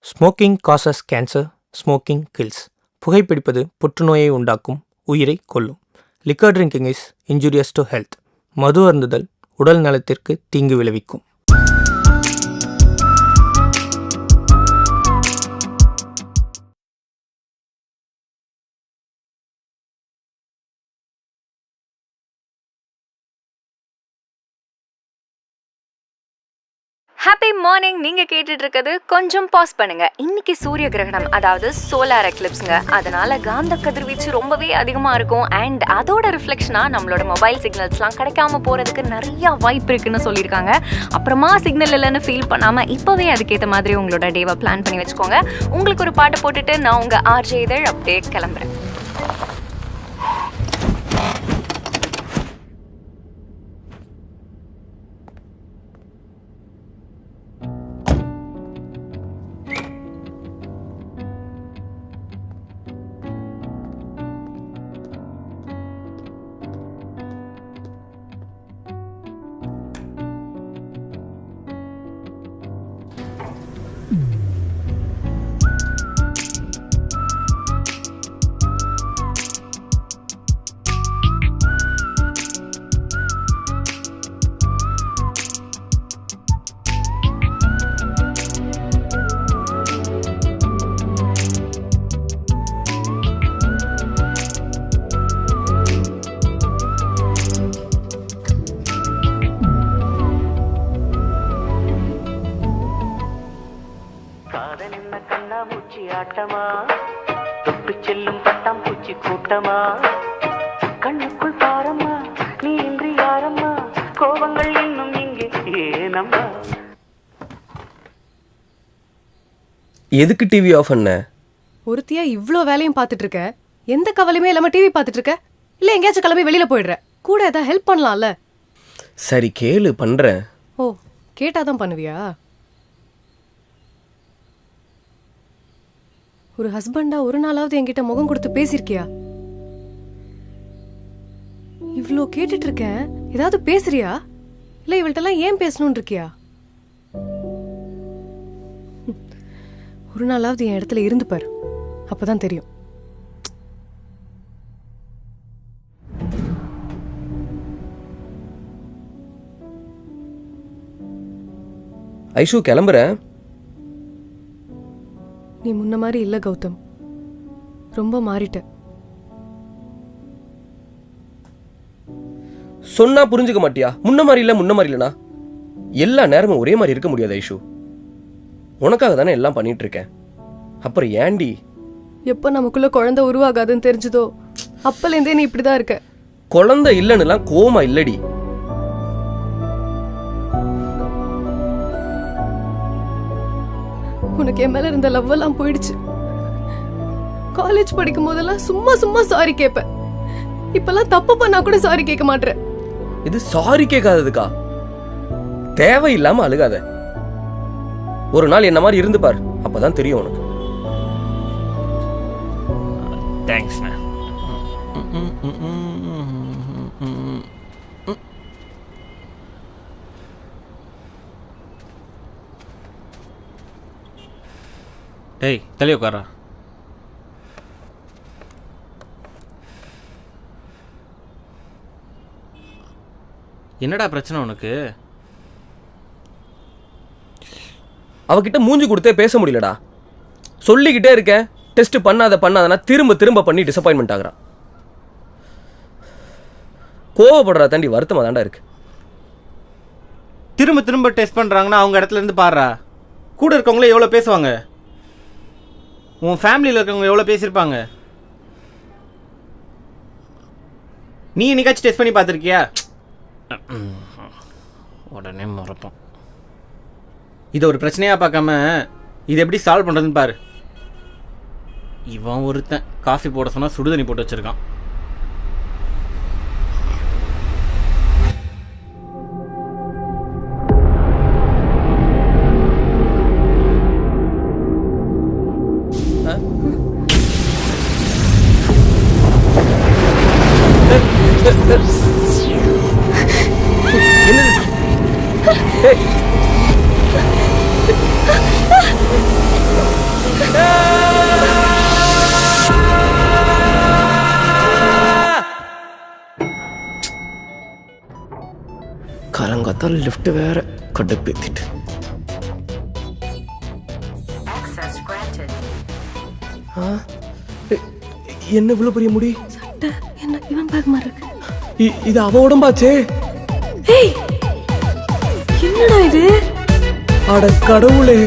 Smoking causes cancer, smoking kills. புகைப்பிடிப்பது புற்றுநோயை உண்டாக்கும், உயிரை கொல்லும். Liquor drinking is injurious to health. மது அருந்துதல் உடல் நலத்திற்கு தீங்கு விளைவிக்கும். Happy morning. நீங்கள் கேட்டுட்டு இருக்கிறது கொஞ்சம் பாஸ் பண்ணுங்க. இன்னைக்கு சூரிய கிரகணம், அதாவது சோலார் எக்லிப்ஸுங்க. அதனால காந்த கதிர்வீச்சு ரொம்பவே அதிகமாக இருக்கும். அண்ட் அதோட ரிஃப்ளெக்ஷனாக நம்மளோட மொபைல் சிக்னல்ஸ்லாம் கிடைக்காம போகிறதுக்கு நிறையா வாய்ப்பு இருக்குன்னு சொல்லியிருக்காங்க. அப்புறமா சிக்னல் இல்லைன்னு ஃபீல் பண்ணாமல் இப்போவே அதுக்கேற்ற மாதிரி உங்களோட டேவை பிளான் பண்ணி வச்சுக்கோங்க. உங்களுக்கு ஒரு பாட்டு போட்டுட்டு நான் உங்கள் ஆர்ஜே இதழ் அப்படியே கிளம்புறேன். ஆட்டமா தொட்டு செல்லும் பட்டாம் பூச்சி கூட்டமா கண்ணுக்குள் பாரம்மா நீ இன்றி யாரம்மா கோபங்கள் இன்னும் இங்கே ஏனம்மா. எதுக்கு டிவி ஆஃப் பண்ண? ஒருத்தியா இவ்ளோ வேலையும் பார்த்துட்டு இருக்க, எந்த கவலையுமே இல்லாம டிவி பார்த்துட்டு இருக்க? இல்ல எங்கேயாச்சும் கிளம்பி வெளியில போயிடுற? கூட ஏதாவது ஹெல்ப் பண்ணலாம்ல? சரி கேளு, பண்றேன். ஓ, கேட்டாதான் பண்ணுவியா? ஒரு ஹஸ்பண்டா ஒரு நாளாவது என்கிட்ட முகம் கொடுத்து பேசிருக்கியா? இவ்ளோ கேட்டுட்டு இருக்கேன், ஏதாவது பேசுறியா? இல்ல இவள்கிட்ட ஏன் பேசணும்னு இருக்கியா? ஒரு நாளாவது என் இடத்துல இருந்து பாரு, அப்பதான் தெரியும். ஐஷு, கிளம்புறேன். நீ முன்ன மாதிரி இல்ல கௌதம், ரொம்ப மாறிட்ட. சொன்னா புரிஞ்சுக்க மாட்டியா? முன்ன மாதிரி இல்லனா எல்லா நேரமும் ஒரே மாதிரி இருக்க முடியாது ஐஷு. உனக்காக தானே எல்லாம் பண்ணிட்டு இருக்கேன். அப்புறம் ஏண்டி? எப்ப நமக்குள்ள குழந்தை உருவாகாதுன்னு தெரிஞ்சதோ அப்பல இருந்தே நீ இப்படிதான் இருக்க. குழந்தை இல்லைன்னு கோமா இல்லடி. உனக்கு என் மேல இருந்த லவ் எல்லாம் போயிடுச்சு. காலேஜ் படிக்கும் போதெல்லாம் சும்மா சும்மா சாரி கேப்ப. இப்பெல்லாம் தப்பு பண்ணா கூட சாரி கேட்க மாட்டேன். இது சாரி கேட்காததுக்கா? தேவையில்லாம அழுகாத. ஒரு நாள் என்ன மாதிரி இருந்து பார், அப்பதான் தெரியும் உனக்கு. தேங்க்ஸ். டேய், தள்ளி உட்காரா. என்னடா பிரச்சனை உனக்கு? அவகிட்ட மூஞ்சி கொடுத்தே பேச முடியலடா. சொல்லிக்கிட்டே இருக்கேன், டெஸ்ட் பண்ணாதனா திரும்ப திரும்ப பண்ணி டிசப்பாயின்மெண்ட் ஆகுறான். கோவப்படுறா தாண்டி வருத்தமா தாண்டா இருக்கு. திரும்ப திரும்ப டெஸ்ட் பண்ணுறாங்கன்னா அவங்க இடத்துல இருந்து பாடுறா. கூட இருக்கவங்களே எவ்வளோ பேசுவாங்க? உன் ஃபேமிலியில் இருக்கவங்க எவ்வளோ பேசியிருப்பாங்க? நீ என்னைக்காச்சும் டெஸ்ட் பண்ணி பார்த்துருக்கியா? உடனே மறப்போம். இதை ஒரு பிரச்சனையாக பார்க்காம இது எப்படி சால்வ் பண்ணுறதுன்னு பாரு. இவன் ஒருத்தன் காஃபி போட சொன்னால் சுடுதண்ணி போட்டு வச்சுருக்கான். என்னது? பார்த்தாலும் லிஃப்ட் வேற கடுப்பேத்திட்டு. என்ன இவ்வளவு பெரிய முடி? சட்டை என்ன இவன் பேக் மாதிரி இருக்கு. இது அவ உடம்பாச்சே. ஏய் என்னடா இது? அட கடவுளே.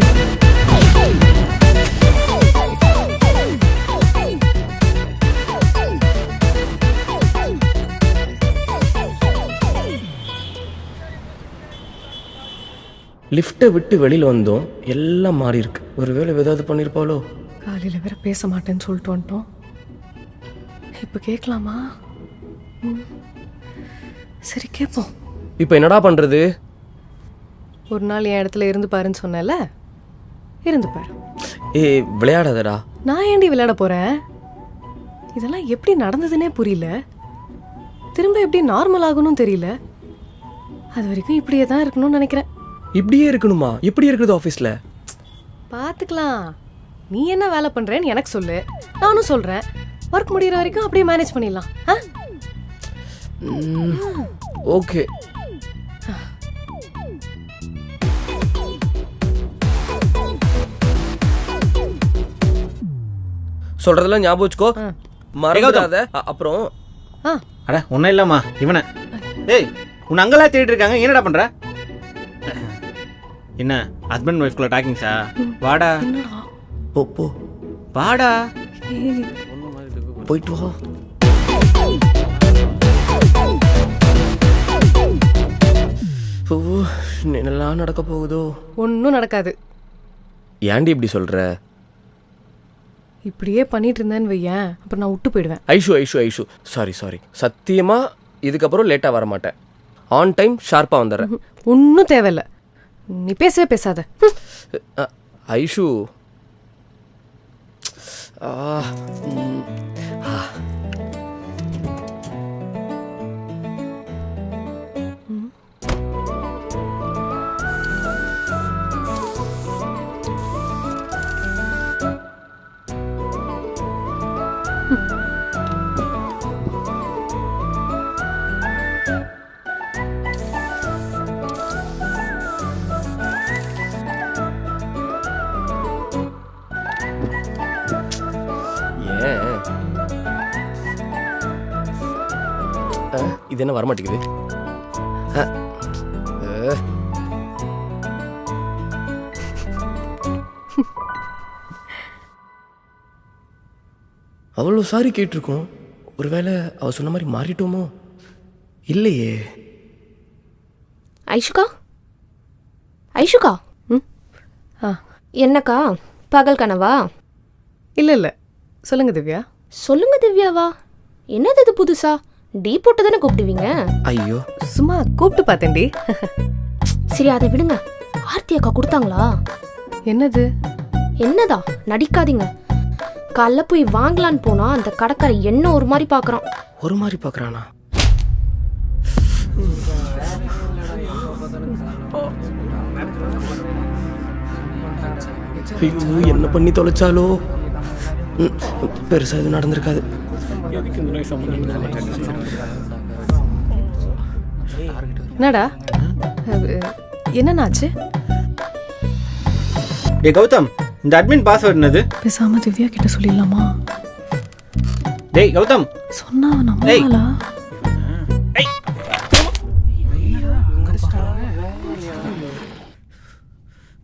லிஃப்ட்டை விட்டு வெளியில் வந்தோம், எல்லாம் மாறி இருக்கு. ஒருவேளை ஏதாவது பண்ணியிருப்பாளோ? காலையில் வேற பேச மாட்டேன்னு சொல்லிட்டு வந்துட்டோம். இப்போ கேட்கலாமா? சரி கேட்போம். இப்போ என்னடா பண்ணுறது? ஒரு நாள் என் இடத்துல இருந்து பாருன்னு சொன்னேன்ல, இருந்து பாரு. விளையாடாதடா. நான் ஏண்டி விளையாட போகிறேன்? இதெல்லாம் எப்படி நடந்ததுன்னே புரியல. திரும்ப எப்படி நார்மல் ஆகணும்னு தெரியல. அது வரைக்கும் இப்படியே தான் இருக்கணும்னு நினைக்கிறேன். இப்படியே இருக்கணுமா? எப்படி இருக்குது ஆஃபீஸில்? பார்த்துக்கலாம். நீ என்ன வேலை பண்ணுறேன்னு எனக்கு சொல்லு, நானும் சொல்கிறேன். ஒர்க் முடிகிற வரைக்கும் அப்படியே மேனேஜ் பண்ணிடலாம். ஓகே. சொல்றதெல்லாம் ஞாபகம் வச்சுக்கோ, மறக்காத. அப்புறம் அட ஒன்றும் இல்லைம்மா, இவனை. ஏய் உன்னை அங்கெல்லாம் தேடிட்டு இருக்காங்க, என்னடா பண்ணுற? என்ன ஹஸ்பண்ட் ஒய்ஃப்குள்ள டாக்கிங்ஸா? வாடா போ போ, வாடா போயிட்டு வா. என்னெல்லாம் நடக்க போகுதோ? ஒன்றும் நடக்காது. ஏன்டி இப்படி சொல்ற? இப்படியே பண்ணிட்டு இருந்தேன்னு வையேன், அப்புறம் நான் விட்டு போயிடுவேன். Aishu Aishu Aishu, sorry sorry. சத்தியமா இதுக்கப்புறம் லேட்டாக வர மாட்டேன். ஆன் டைம் ஷார்ப்பாக வந்துடுறேன். ஒன்றும் தேவையில்லை, நீ பேசவே பேசாத. ஐஷு இது என்ன வரமாட்டேங்குது? அவ்வளோ சாரி கேட்டிருக்கோம். ஒருவேளை அவ சொன்ன மாதிரி மாறிட்டோமோ? இல்லையே. ஐஷுக்கா, ஐஷுக்கா, என்னக்கா பகல் கனவா? இல்லை இல்லை, சொல்லுங்க திவ்யா. சொல்லுங்க திவ்யாவா? என்னது இது புதுசா? டீ போட்டு தானே கூப்பிடுவீங்க? ஐயோ, சும்மா கூப்பிட்டு பார்த்தேன்டி. சரி அதை விடுங்க. ஆர்த்தி அக்கா கொடுத்தாங்களா? என்னது? என்னதா? நடிக்காதீங்க. காலைல போய் வாங்கலான்னு போனா அந்த கடைக்கார என்ன ஒரு மாதிரி பாக்குறான். ஒரு மாதிரி பாக்குறானா? ஐயோ, என்ன பண்ணி தொலைச்சாலோ? பெருசா இது நடந்திருக்காது. என்னடா என்னன்னாச்சு? டே கௌதம், இந்த அட்மின் பாஸ்வேர்ட் என்னது? பேசாம திவ்யா கிட்ட சொல்லிடலாமா? டேய் கௌதம், சொன்னா நம்மளால.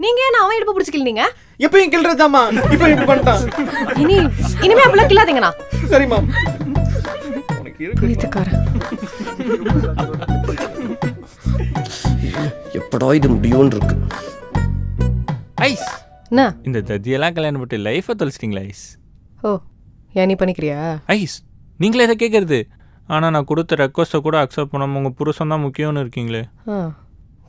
நீங்க ஏன் அவன் இடுப்பு பிடிச்சிக்கல? நீங்க எப்பயும் கிள்றதாமா, இப்போ இப்படி பண்ணிட்டான். இனிமே அப்படிலாம் கிள்ளாதீங்கண்ணா. சரிம்மா. எப்படா இது முடியும்னு இருக்கு. ஐஸ், என்ன இந்த தத்தியெல்லாம் கல்யாணம் பண்ணி லைஃபை தொலைச்சிட்டிங்களா ஐஸ்? ஓ, ஏன் நீ பண்ணிக்கிறியா? ஐஸ், நீங்களே இதை கேட்குறது. ஆனால் நான் கொடுத்த ரெக்வஸ்ட்டை கூட அக்செப்ட் பண்ணாமல் உங்கள் புருஷன் தான் முக்கியம்னு இருக்கீங்களே.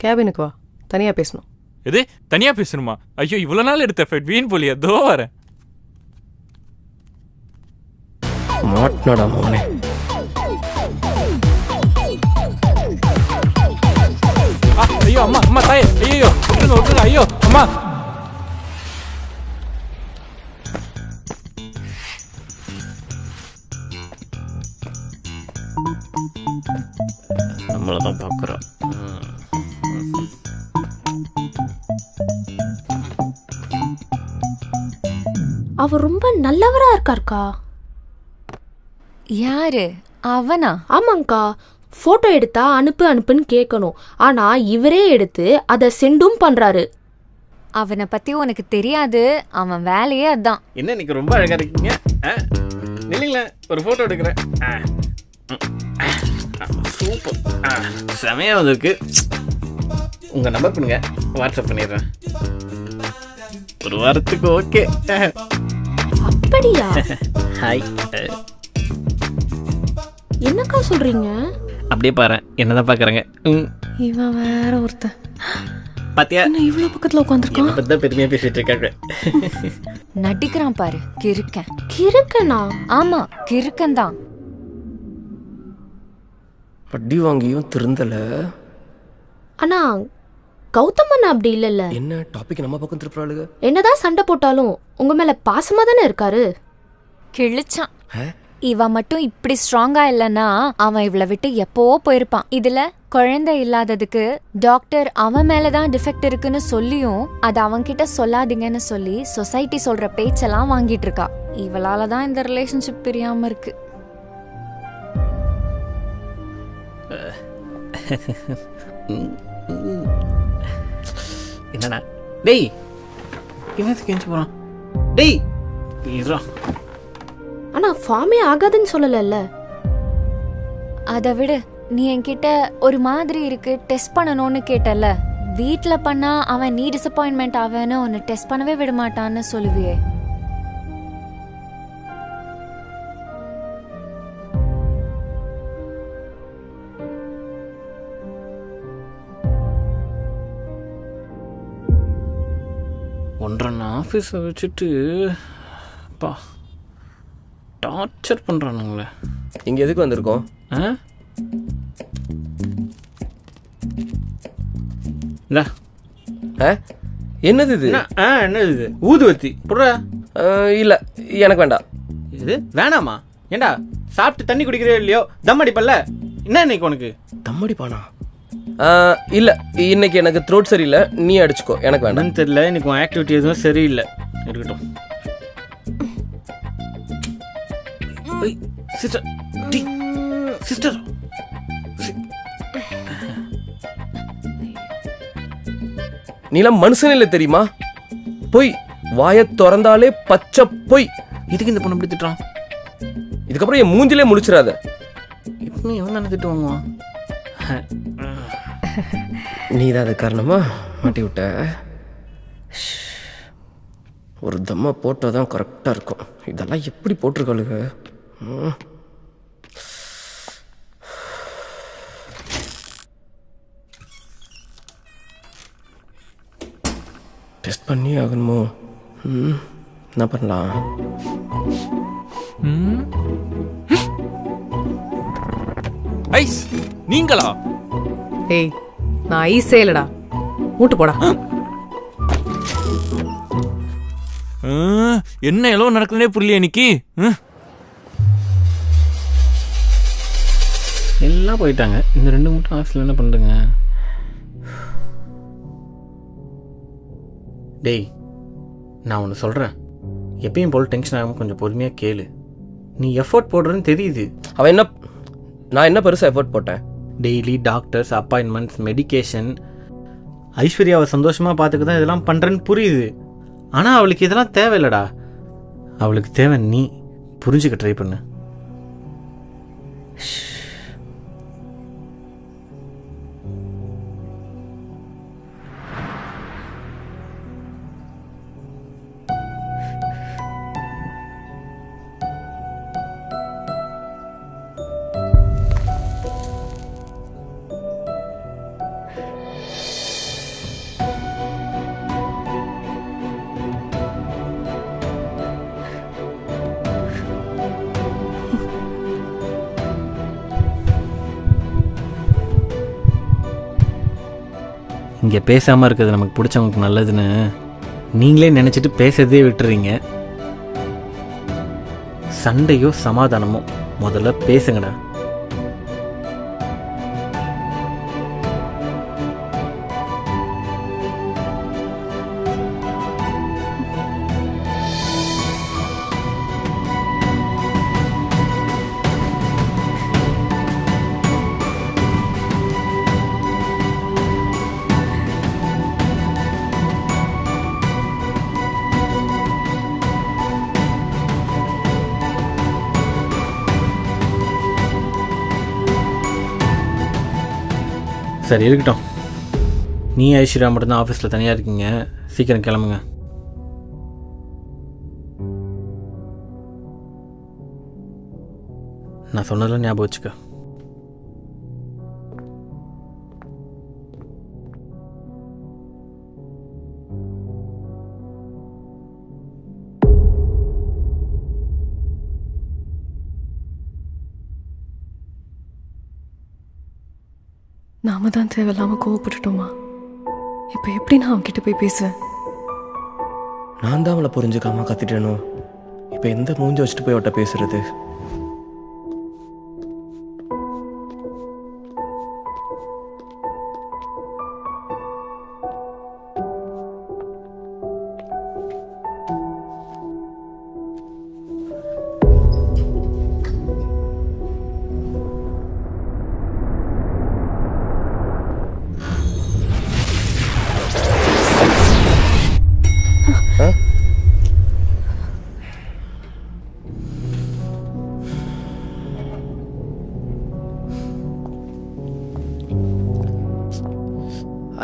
கேபினுக்கு வா, தனியாக பேசணும். எது தனியாக பேசணுமா? ஐயோ, இவ்வளோ நாள் எடுத்த எஃபெக்ட் வீண் போலியா? தோ வரேன். மாட்டினடா மோனே. ஐயோ அம்மா, அம்மா தாயே, ஐயோ விட்டுருங்க விட்டுருங்க, ஐயோ அம்மா. நம்மளை தான் பார்க்குறோம். அவர் ரொம்ப நல்லவரா இருக்காருக்கா. யாரு அவனா? ஆமாங்கக்கா, போட்டோ எடுத்தா அனுப்புன்னு கேட்கணும். ஆனா இவரே எடுத்து அதை சென்டும் பண்றாரு. அவனை பத்தி உனக்கு தெரியாது, அவன் வேலையே அதான். என்ன இன்னைக்கு ரொம்ப அழகா இருக்கீங்க. இல்லைங்களேன், ஒரு ஃபோட்டோ எடுக்கிறேன். சூப்பர், செமையாக வந்திருக்கு. உங்கள் நம்பர் பண்ணுங்க, வாட்ஸ்அப் பண்ணிடுறேன். ஒரு வாரத்துக்கு ஓகே. அப்படியா? ஹாய். என்னக்கா சொல்றீங்க? அப்படியே பாரு, என்னதான் பார்க்குறாங்க. இவன் வேற ஒருத்தன். பாத்தியா, என்ன இவ்வளவு பக்கத்துல உட்காந்துருக்கான்? பற்றி தான் பெருமையாக பேசிட்டு இருக்காங்க. நடிக்கிறான் பாரு, கிறுக்கன். கிறுக்கனா? ஆமா, கிறுக்கன் தான். அடி வாங்கியும் திருந்தல. ஆனா கௌதமன் அப்படி இல்லல்ல. என்ன டாபிக் நம்ம பக்கம் திருப்புறாளுங்க? என்னதான் சண்டை போட்டாலும் உங்க மேல பாசமா தானே இருக்காரு. கிழிச்சான். இவ மட்டும் இப்படி ஸ்ட்ராங்கா இல்லைன்னா அவன் இவளை விட்டு எப்பவோ போயிருப்பான். இதுல குழந்தை இல்லாததுக்கு டாக்டர் அவன் மேலதான் டிஃபெக்ட் இருக்குன்னு சொல்லியும் அது அவன்கிட்ட சொல்லாதீங்கன்னு சொல்லி சொசைட்டி சொல்ற பேச்செல்லாம் வாங்கிட்டு இருக்கா. இவளாலதான் இந்த ரிலேஷன்ஷிப் பிரியாம இருக்கு. என்னடா டேய், இவன் கெஞ்சு போறான். டேய் இதுரா. ஆனா ஃபார்மே ஆகாதுன்னு சொல்லல. அதை விடு, நீ என்கிட்ட ஒரு மாதிரி இருக்கு டெஸ்ட் பண்ணணும்னு கேட்டல. வீட்ல பண்ணா அவன் நீ டிசப்பாயின்மெண்ட் ஆவேன்னு உன்னை டெஸ்ட் பண்ணவே விட மாட்டான்னு சொல்லுவியே. ஒன்றரை ஆஃபீஸை வச்சுட்டு பா டார்ச்சர் பண்ணுறானுங்களே. இங்கே எதுக்கு வந்திருக்கோம்? என்னது இது? என்னது இது? ஊதுவத்தி புடுறா. இல்லை, எனக்கு வேண்டாம். இது வேணாமா? ஏண்டா சாப்பிட்டு தண்ணி குடிக்கிறே இல்லையோ, தம் அடிப்பல்ல. என்ன இன்னைக்கு உனக்கு தம் அடிப்பானா? இல்லை, இன்னைக்கு எனக்கு த்ரோட் சரியில்லை, நீ அடிச்சுக்கோ, எனக்கு வேண்டாம். தெரியல, இன்னைக்கு உன் ஆக்டிவிட்டி எதுவும் சரியில்லை. இருக்கட்டும். சிஸ்டர், சிஸ்டர், நீலாம் மனுஷன் இல்லை தெரியுமா? பொய் வாயை திறந்தாலே பச்சை பொய். இதுக்கு இந்த பொண்ணு எப்படி திட்டுறான்? இதுக்கப்புறம் என் மூஞ்சிலே முழிச்சிடாத. இப்போ எவன் தானே திட்டு வாங்குவான்? நீ தான் அது காரணமா மாட்டி விட்ட. ஒரு தம்மா போட்டால் தான் கரெக்டாக இருக்கும். இதெல்லாம் எப்படி போட்டிருக்காளுங்க? டெஸ்ட் பண்ணி ஆகணுமோ? என்ன பண்ணலாம்? ஐஸ் நீங்களா? ஏய், நான் ஐஸே இல்லடா, மூட்டு போடா. என்ன எவ்வளோ நடக்குதுன்னே புரியல இன்னைக்கு. எல்லாம் போயிட்டாங்க, இந்த ரெண்டு மட்டும் ஆஃபீஸில் என்ன பண்ணுறங்க? டேய், நான் ஒன்று சொல்கிறேன், எப்பயும் போல் டென்ஷன் ஆகாமல் கொஞ்சம் பொறுமையாக கேளு. நீ எஃபோர்ட் போடுறேன்னு தெரியுது. அவன் என்ன, நான் என்ன பெருசாக எஃபோர்ட் போட்டேன்? டெய்லி டாக்டர்ஸ், அப்பாயின்மெண்ட்ஸ், மெடிக்கேஷன், ஐஸ்வர்யாவை சந்தோஷமாக பார்த்துக்க தான் இதெல்லாம் பண்ணுறேன்னு புரியுது. ஆனால் அவளுக்கு இதெல்லாம் தேவையில்லடா. அவளுக்கு தேவை நீ. புரிஞ்சுக்க ட்ரை பண்ணு. இங்கே பேசாமல் இருக்கிறது நமக்கு பிடிச்சவங்களுக்கு நல்லதுன்னு நீங்களே நினச்சிட்டு பேசுறதே விட்டுறீங்க. சண்டையோ சமாதானமோ முதல்ல பேசுங்கடா. சரி இருக்கட்டும். நீ ஐஸ்வர்யா மட்டும்தான் ஆஃபீஸில் தனியாக இருக்கீங்க, சீக்கிரம் கிளம்புங்க. நான் சொன்னதெல்லாம் ஞாபகம் வச்சுக்க. நாம தான் தேவையில்லாம கோவப்பட்டுட்டோமா? இப்போ எப்படி நான் அவன்கிட்ட போய் பேசுவேன்? நான் தான் அவளை புரிஞ்சுக்காம கத்திட்டேனோ. இப்போ எந்த மூஞ்சி வச்சுட்டு போய் அவட்ட பேசுறது?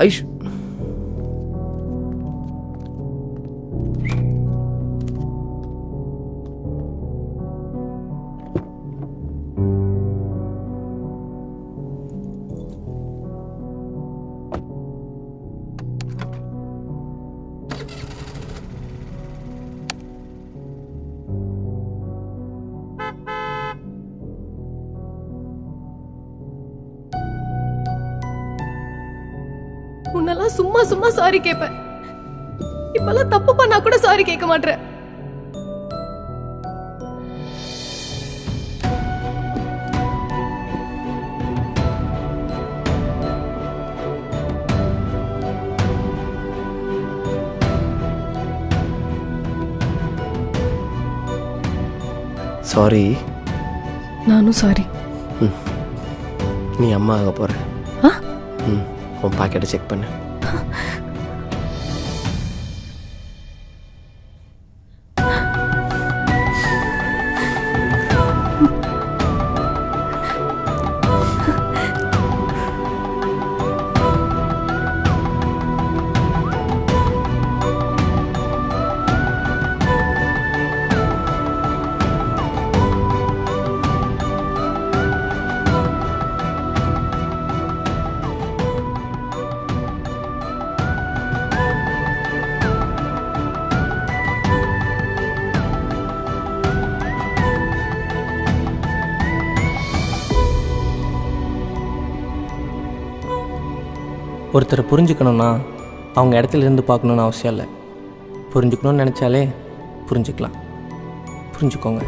ஐஷ், முன்னெல்லாம் சும்மா சும்மா சாரி கேட்பேன், இப்பெல்லாம் தப்பு பண்ணா கூட சாரி கேட்க மாட்டேன். சாரி. நானும் சாரி. நீ அம்மா ஆக போற. ஆ? உன் பாக்கெட்டை செக் பண்ணு. ஒருத்தரை புரிஞ்சுக்கணுன்னா அவங்க இடத்துல இருந்து பார்க்கணுன்னு அவசியம் இல்லை. புரிஞ்சுக்கணும்னு நினச்சாலே புரிஞ்சுக்கலாம். புரிஞ்சுக்கோங்க.